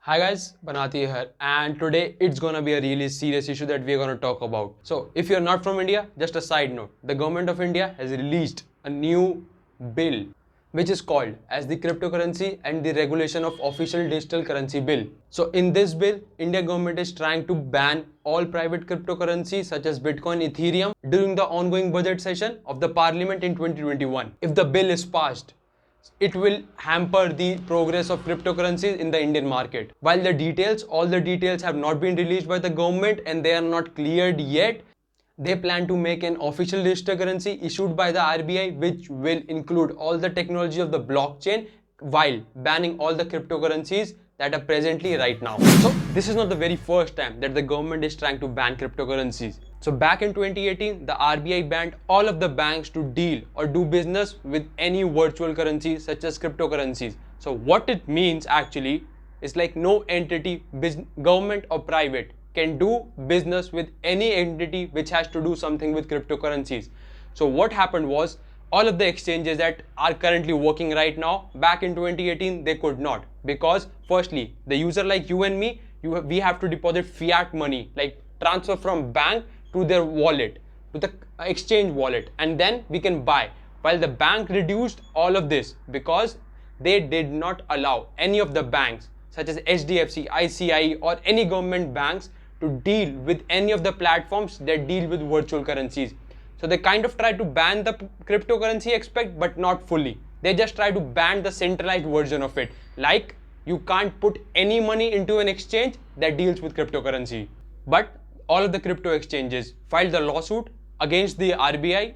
Hi guys, Banati here, and today it's gonna be a really serious issue that we're gonna talk about. So, if you're not from India, just a side note, the government of India has released a new bill which is called as the Cryptocurrency and the Regulation of Official Digital Currency Bill. So, in this bill, India government is trying to ban all private cryptocurrencies such as Bitcoin, Ethereum during the ongoing budget session of the Parliament in 2021. If the bill is passed, it will hamper the progress of cryptocurrencies in the Indian market. While all the details have not been released by the government and they are not cleared yet, they plan to make an official digital currency issued by the RBI which will include all the technology of the blockchain while banning all the cryptocurrencies that are presently right now. So this is not the very first time that the government is trying to ban cryptocurrencies. So back in 2018, the RBI banned all of the banks to deal or do business with any virtual currencies such as cryptocurrencies. So what it means actually is like no entity, government or private, can do business with any entity which has to do something with cryptocurrencies. So what happened was, all of the exchanges that are currently working right now, back in 2018 they could not, because firstly the user like you and me, we have to deposit fiat money, like transfer from bank to their wallet, to the exchange wallet, and then we can buy. While the bank reduced all of this because they did not allow any of the banks such as HDFC, ICI or any government banks to deal with any of the platforms that deal with virtual currencies. So they kind of try to ban the cryptocurrency aspect, but not fully. They just try to ban the centralized version of it. Like, you can't put any money into an exchange that deals with cryptocurrency. But all of the crypto exchanges filed the lawsuit against the RBI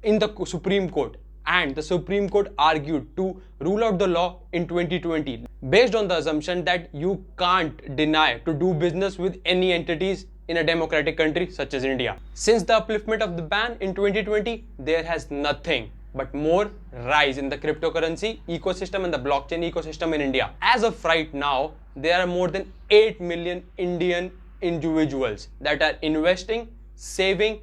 in the Supreme Court, and the Supreme Court argued to rule out the law in 2020 based on the assumption that you can't deny to do business with any entities in a democratic country such as India. Since the upliftment of the ban in 2020, there has nothing but more rise in the cryptocurrency ecosystem and the blockchain ecosystem in India. As of right now, there are more than 8 million Indian individuals that are investing, saving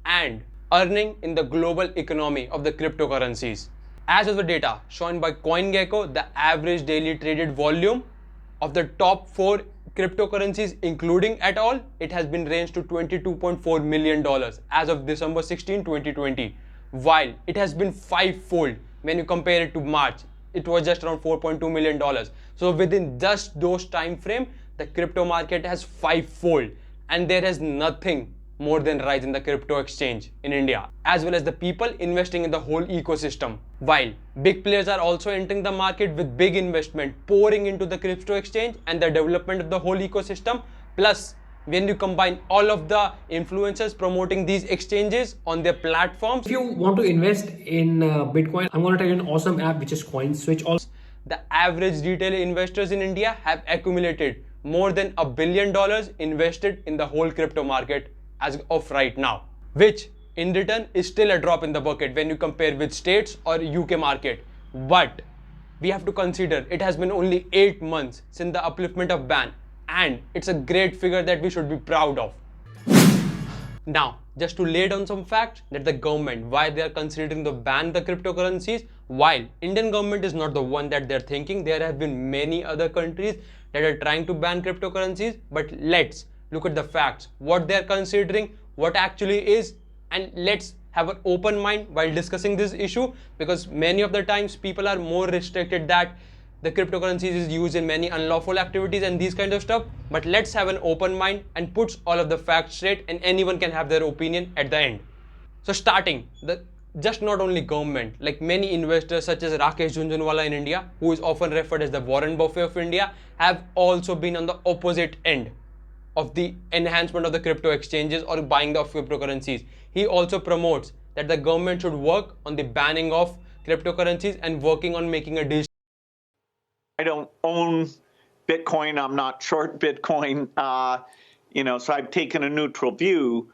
and earning in the global economy of the cryptocurrencies. As of the data shown by CoinGecko, the average daily traded volume of the top 4 cryptocurrencies, including at all, it has been ranged to $22.4 million as of December 16, 2020. While it has been 5-fold when you compare it to March, it was just around $4.2 million. So within just those time frame, the crypto market has 5-fold, and there is nothing more than rise in the crypto exchange in India, as well as the people investing in the whole ecosystem. While big players are also entering the market with big investment pouring into the crypto exchange and the development of the whole ecosystem. Plus, when you combine all of the influencers promoting these exchanges on their platforms. If you want to invest in Bitcoin, I'm going to tell you an awesome app which is CoinSwitch. Also, the average retail investors in India have accumulated more than $1 billion invested in the whole crypto market as of right now, which in return is still a drop in the bucket when you compare with states or UK market. But we have to consider it has been only 8 months since the upliftment of ban, and it's a great figure that we should be proud of. Now, just to lay down some facts that the government, why they are considering to ban the cryptocurrencies, while Indian government is not the one that they're thinking, there have been many other countries that are trying to ban cryptocurrencies. But let's look at the facts, what they're considering, what actually is, and let's have an open mind while discussing this issue, because many of the times people are more restricted that the cryptocurrencies is used in many unlawful activities and these kind of stuff. But let's have an open mind and puts all of the facts straight, and anyone can have their opinion at the end. So starting, just not only government, like many investors such as Rakesh Jhunjhunwala in India, who is often referred as the Warren Buffett of India, have also been on the opposite end of the enhancement of the crypto exchanges or buying the cryptocurrencies. He also promotes that the government should work on the banning of cryptocurrencies and working on making a digital. I don't own Bitcoin. I'm not short Bitcoin. So I've taken a neutral view.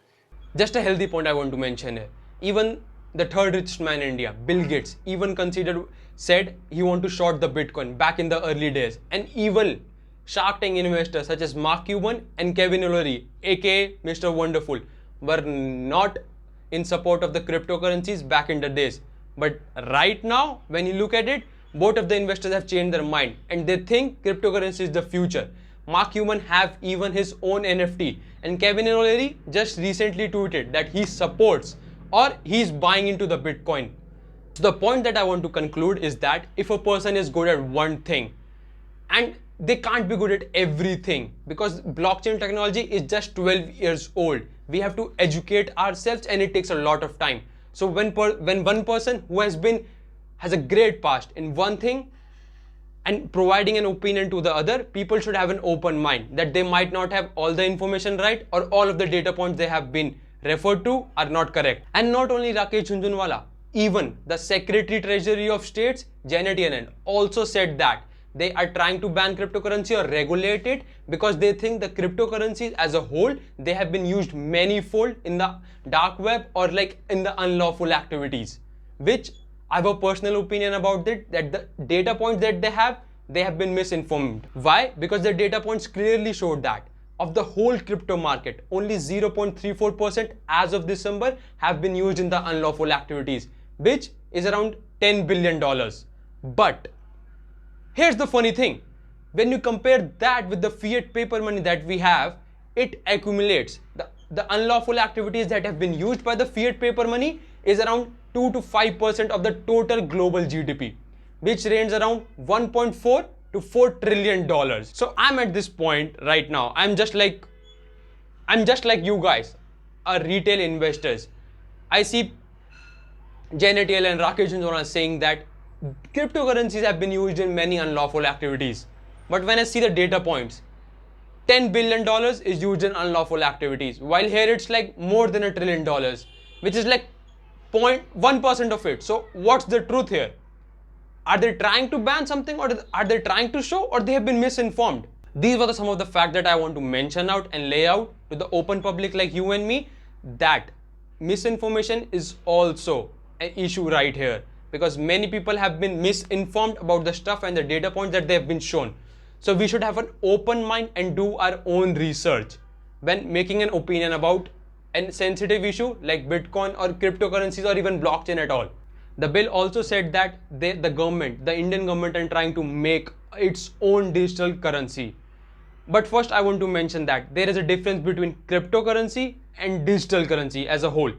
Just a healthy point I want to mention here. Even the third richest man in India, Bill Gates, even said he want to short the Bitcoin back in the early days. And even Shark Tank investors such as Mark Cuban and Kevin O'Leary, aka Mr. Wonderful, were not in support of the cryptocurrencies back in the days. But right now, when you look at it, both of the investors have changed their mind and they think cryptocurrency is the future. Mark Cuban have even his own NFT, and Kevin O'Leary just recently tweeted that he supports or he's buying into the Bitcoin. So the point that I want to conclude is that if a person is good at one thing, and they can't be good at everything, because blockchain technology is just 12 years old. We have to educate ourselves and it takes a lot of time. So when one person who has a great past in one thing and providing an opinion to the other, people should have an open mind that they might not have all the information right, or all of the data points they have been referred to are not correct. And not only Rakesh Jhunjhunwala, even the Secretary Treasury of States, Janet Yellen, also said that they are trying to ban cryptocurrency or regulate it because they think the cryptocurrencies as a whole, they have been used manifold in the dark web or like in the unlawful activities, which I have a personal opinion about it, that the data points that they have been misinformed. Why? Because the data points clearly showed that of the whole crypto market, only 0.34% as of December have been used in the unlawful activities, which is around $10 billion. But here's the funny thing. When you compare that with the fiat paper money that we have, it accumulates. The unlawful activities that have been used by the fiat paper money is around 2 to 5% of the total global GDP, which ranges around 1.4 to $4 trillion. So I'm at this point right now. I'm just like you guys, are retail investors. I see Janet Yellen and Rakesh Jhunjhunwala saying that cryptocurrencies have been used in many unlawful activities. But when I see the data points, $10 billion is used in unlawful activities, while here it's like more than $1 trillion, which is like 0.1% of it. So what's the truth here? Are they trying to ban something, or are they trying to show, or they have been misinformed? These were some of the facts that I want to mention out and lay out to the open public like you and me, that misinformation is also an issue right here, because many people have been misinformed about the stuff and the data points that they have been shown. So we should have an open mind and do our own research when making an opinion about a sensitive issue like Bitcoin or cryptocurrencies or even blockchain at all. The bill also said that the Indian government are trying to make its own digital currency. But first I want to mention that there is a difference between cryptocurrency and digital currency as a whole.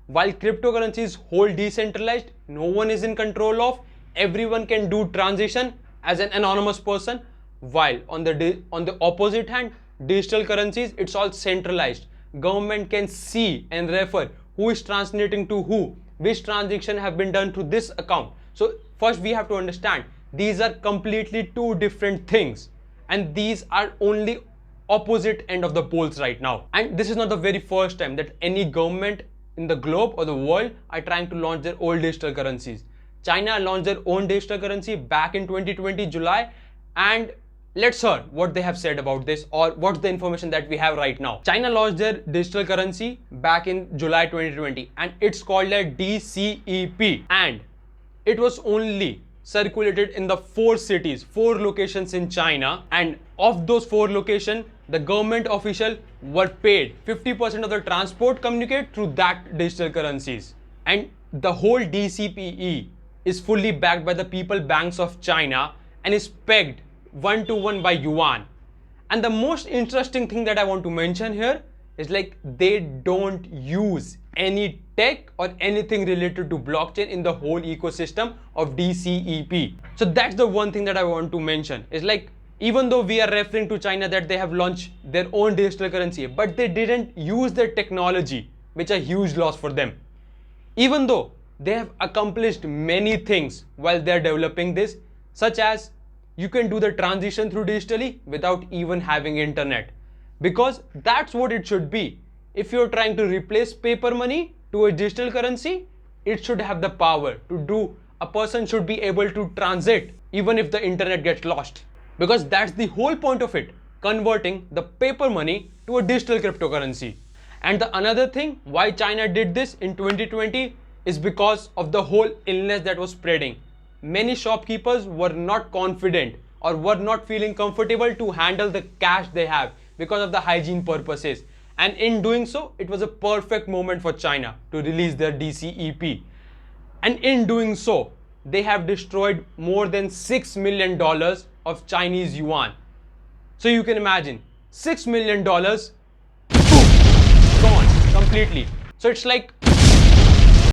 While cryptocurrency is whole decentralized, no one is in control of, everyone can do transaction as an anonymous person, while on the opposite hand, digital currencies, it's all centralized. Government can see and refer who is translating to who, which transaction have been done to this account. So first we have to understand these are completely two different things, and these are only opposite end of the poles right now. And this is not the very first time that any government in the globe or the world are trying to launch their own digital currencies. China launched their own digital currency back in 2020 July, and let's hear what they have said about this, or what's the information that we have right now. China launched their digital currency back in July 2020, and it's called a DCEP, and it was only circulated in the 4 locations in China, and of those 4 locations, the government official were paid 50% of the transport communicate through that digital currencies. And the whole DCPE is fully backed by the People Banks of China and is pegged 1-to-1 by yuan. And the most interesting thing that I want to mention here is like they don't use any tech or anything related to blockchain in the whole ecosystem of DCEP. So that's the one thing that I want to mention, is like even though we are referring to China that they have launched their own digital currency, but they didn't use their technology, which are a huge loss for them. Even though they have accomplished many things while they're developing this, such as you can do the transition through digitally without even having internet, because that's what it should be. If you're trying to replace paper money to a digital currency, it should have the power to do, a person should be able to transit even if the internet gets lost, because that's the whole point of it, converting the paper money to a digital cryptocurrency. And the another thing why China did this in 2020 is because of the whole illness that was spreading. Many shopkeepers were not confident or were not feeling comfortable to handle the cash they have because of the hygiene purposes. And in doing so, it was a perfect moment for China to release their DCEP. And in doing so, they have destroyed more than $6 million of Chinese yuan. So you can imagine, $6 million, gone completely. So it's like,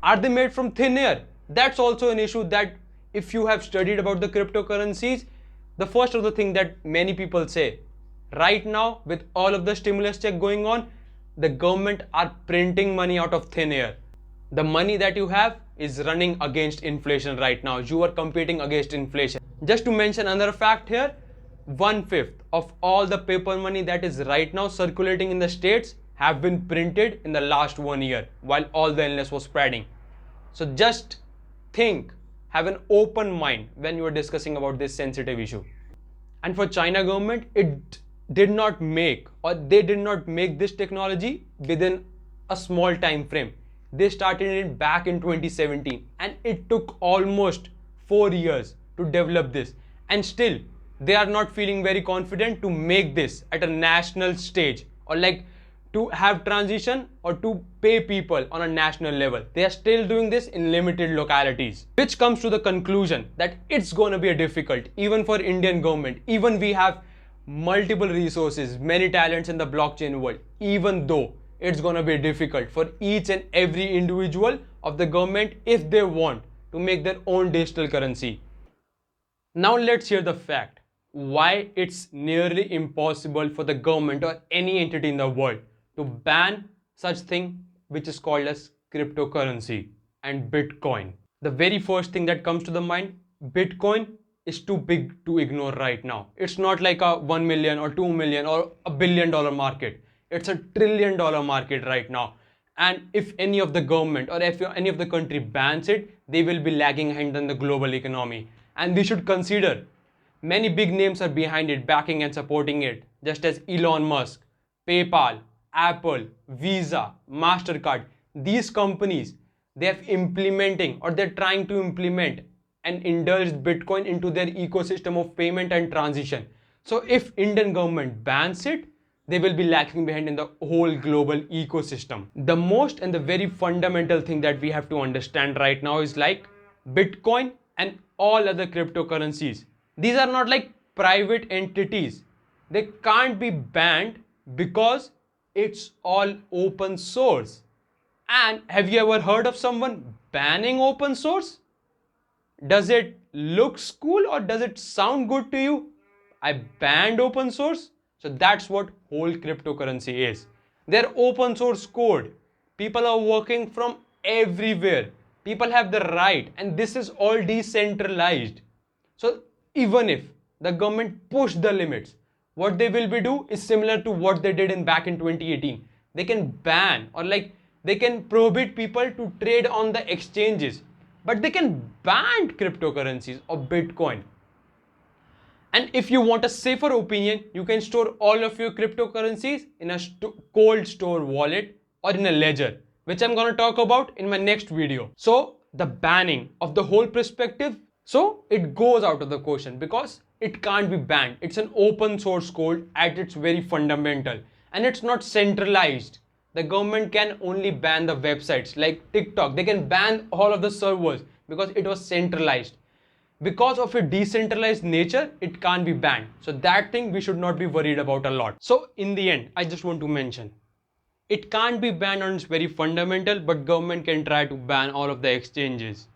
are they made from thin air? That's also an issue that if you have studied about the cryptocurrencies, the first of the thing that many people say, right now with all of the stimulus check going on, the government are printing money out of thin air. The money that you have is running against inflation right now. You are competing against inflation. Just to mention another fact here, 1/5 of all the paper money that is right now circulating in the states have been printed in the last 1 year while all the illness was spreading. So just think, have an open mind when you are discussing about this sensitive issue. And for China government, it did not make, or they did not make this technology within a small time frame. They started it back in 2017 and it took almost 4 years to develop this, and still they are not feeling very confident to make this at a national stage, or like to have transition or to pay people on a national level. They are still doing this in limited localities, which comes to the conclusion that it's going to be a difficult even for Indian government. Even we have multiple resources, many talents in the blockchain world, even though it's going to be difficult for each and every individual of the government if they want to make their own digital currency. Now let's hear the fact why it's nearly impossible for the government or any entity in the world to ban such thing which is called as cryptocurrency and Bitcoin. The very first thing that comes to the mind, Bitcoin is too big to ignore right now. It's not like a 1 million or 2 million or $1 billion market. It's a $1 trillion market right now. And if any of the government or if any of the country bans it, they will be lagging behind in the global economy. And we should consider many big names are behind it, backing and supporting it, just as Elon Musk, PayPal, Apple, Visa, MasterCard. These companies, they have implementing or they're trying to implement and indulge Bitcoin into their ecosystem of payment and transition. So if Indian government bans it, they will be lagging behind in the whole global ecosystem. The most and the very fundamental thing that we have to understand right now is like Bitcoin and all other cryptocurrencies. These are not like private entities. They can't be banned because it's all open source. And have you ever heard of someone banning open source? Does it look cool or does it sound good to you? I banned open source. So that's what whole cryptocurrency is. They're open source code. People are working from everywhere. People have the right, and this is all decentralized. So even if the government push the limits, what they will be do is similar to what they did back in 2018. They can ban or like they can prohibit people to trade on the exchanges, but they can ban cryptocurrencies or Bitcoin. And if you want a safer opinion, you can store all of your cryptocurrencies in a cold store wallet or in a ledger, which I'm going to talk about in my next video. So the banning of the whole perspective, so it goes out of the question because it can't be banned. It's an open source code at its very fundamental, and it's not centralized. The government can only ban the websites like TikTok. They can ban all of the servers because it was centralized. Because of its decentralized nature, it can't be banned. So that thing we should not be worried about a lot. So in the end, I just want to mention, it can't be banned on its very fundamental, but government can try to ban all of the exchanges.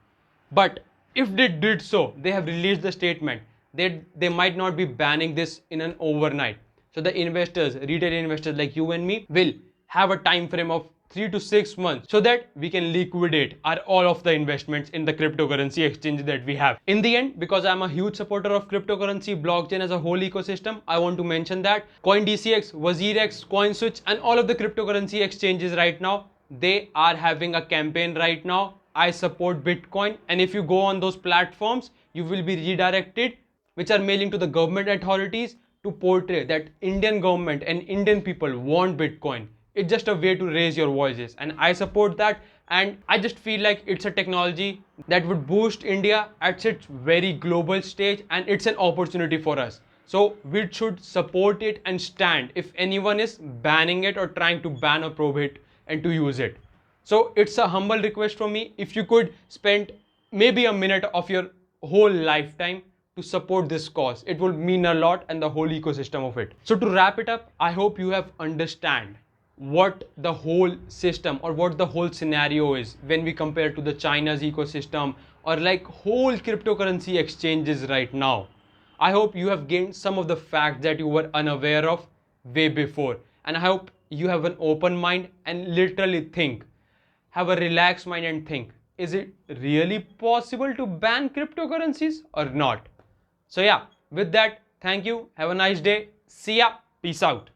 But if they did so, they have released the statement, they might not be banning this in an overnight. So the investors, retail investors like you and me, will have a time frame of 3 to 6 months so that we can liquidate all of the investments in the cryptocurrency exchange that we have. In the end, because I'm a huge supporter of cryptocurrency, blockchain as a whole ecosystem, I want to mention that CoinDCX, WazirX, CoinSwitch and all of the cryptocurrency exchanges right now, they are having a campaign right now. I support Bitcoin, and if you go on those platforms, you will be redirected, which are mailing to the government authorities to portray that Indian government and Indian people want Bitcoin. It's just a way to raise your voices, and I support that. And I just feel like it's a technology that would boost India at its very global stage, and it's an opportunity for us. So we should support it and stand if anyone is banning it or trying to ban or prohibit and to use it. So it's a humble request from me. If you could spend maybe a minute of your whole lifetime to support this cause. It will mean a lot and the whole ecosystem of it. So to wrap it up, I hope you have understand what the whole system or what the whole scenario is when we compare to the China's ecosystem or like whole cryptocurrency exchanges right now. I hope you have gained some of the facts that you were unaware of way before. And I hope you have an open mind and literally think, have a relaxed mind and think, is it really possible to ban cryptocurrencies or not? So yeah, with that, thank you. Have a nice day. See ya. Peace out.